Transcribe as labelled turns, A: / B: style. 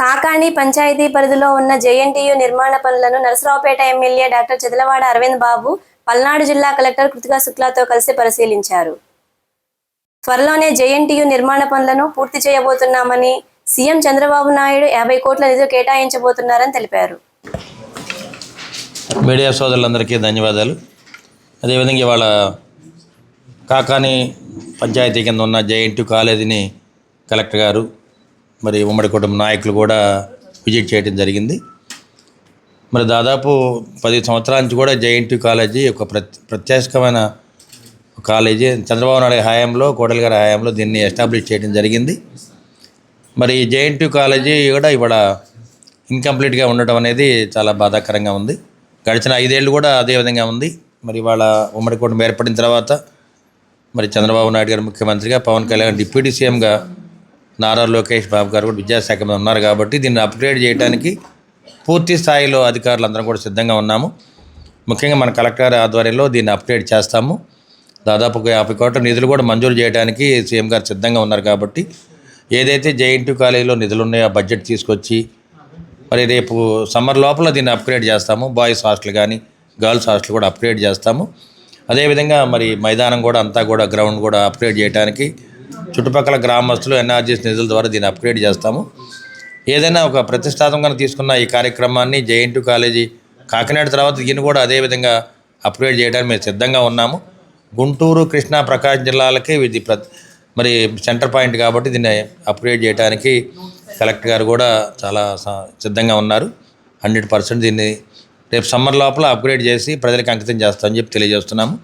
A: కాకాని పంచాయతీ పరిధిలో ఉన్న జేఎన్టీయూ నిర్మాణ పనులను నరసరావుపేట ఎమ్మెల్యే డాక్టర్ చెదలవాడ అరవింద్ బాబు పల్నాడు జిల్లా కలెక్టర్ కృతికా శుక్లాతో కలిసి పరిశీలించారు. త్వరలోనే జేఎన్టీయూ నిర్మాణ పనులను పూర్తి చేయబోతున్నామని, సీఎం చంద్రబాబు నాయుడు 50 కోట్ల నిధులు కేటాయించబోతున్నారని తెలిపారు.
B: మీడియా సోదరులందరికీ ధన్యవాదాలు. అదేవిధంగా ఇవాళ కాకాని పంచాయతీ కింద ఉన్న జేఎన్టీయూ కాలేజీని కలెక్టర్ గారు మరి ఉమ్మడి కుటుంబ నాయకులు కూడా విజిట్ చేయడం జరిగింది. మరి దాదాపు 10 సంవత్సరాల నుంచి కూడా జేఎన్టీయూ కాలేజీ ఒక ప్రత్యేకమైన కాలేజీ చంద్రబాబు నాయుడు హయాంలో, కోడలి గారి హయాంలో దీన్ని ఎస్టాబ్లిష్ చేయడం జరిగింది. మరి జేఎన్టీయూ కాలేజీ కూడా ఇవాళ ఇన్కంప్లీట్గా ఉండటం అనేది చాలా బాధాకరంగా ఉంది. గడిచిన 5 ఏళ్ళు కూడా అదే విధంగా ఉంది. మరి ఇవాళ ఉమ్మడి కుటుంబం ఏర్పడిన తర్వాత మరి చంద్రబాబు నాయుడు గారు ముఖ్యమంత్రిగా, పవన్ కళ్యాణ్ డిప్యూటీ సీఎంగా, నారా లోకేష్ బాబు గారు కూడా విద్యాశాఖ మీద ఉన్నారు కాబట్టి దీన్ని అప్గ్రేడ్ చేయడానికి పూర్తి స్థాయిలో అధికారులందరం కూడా సిద్ధంగా ఉన్నాము. ముఖ్యంగా మన కలెక్టర్ ఆధ్వర్యంలో దీన్ని అప్గ్రేడ్ చేస్తాము. దాదాపు 50 కోట్ల నిధులు కూడా మంజూరు చేయడానికి సీఎం గారు సిద్ధంగా ఉన్నారు కాబట్టి ఏదైతే జేఎన్టీయూ కాలేజీలో నిధులు ఉన్నాయో ఆ బడ్జెట్ తీసుకొచ్చి మరి రేపు సమ్మర్ లోపల దీన్ని అప్గ్రేడ్ చేస్తాము. బాయ్స్ హాస్టల్ కానీ గర్ల్స్ హాస్టల్ కూడా అప్గ్రేడ్ చేస్తాము. అదేవిధంగా మరి మైదానం కూడా అంతా కూడా గ్రౌండ్ కూడా అప్గ్రేడ్ చేయడానికి చుట్టుపక్కల గ్రామస్తులు ఎన్ఆర్జీఎస్ నిధుల ద్వారా దీన్ని అప్గ్రేడ్ చేస్తాము. ఏదైనా ఒక ప్రతిష్టాత్మకంగా తీసుకున్న ఈ కార్యక్రమాన్ని జేఎన్టీయూ కాలేజీ కాకినాడ తర్వాత దీన్ని కూడా అదేవిధంగా అప్గ్రేడ్ చేయడానికి మేము సిద్ధంగా ఉన్నాము. గుంటూరు, కృష్ణా, ప్రకాశం జిల్లాలకి ఇది మరి సెంటర్ పాయింట్ కాబట్టి దీన్ని అప్గ్రేడ్ చేయడానికి కలెక్టర్ గారు కూడా చాలా సిద్ధంగా ఉన్నారు. 100% దీన్ని రేపు సమ్మర్ లోపల అప్గ్రేడ్ చేసి ప్రజలకు అంకితం చేస్తామని చెప్పి తెలియజేస్తున్నాము.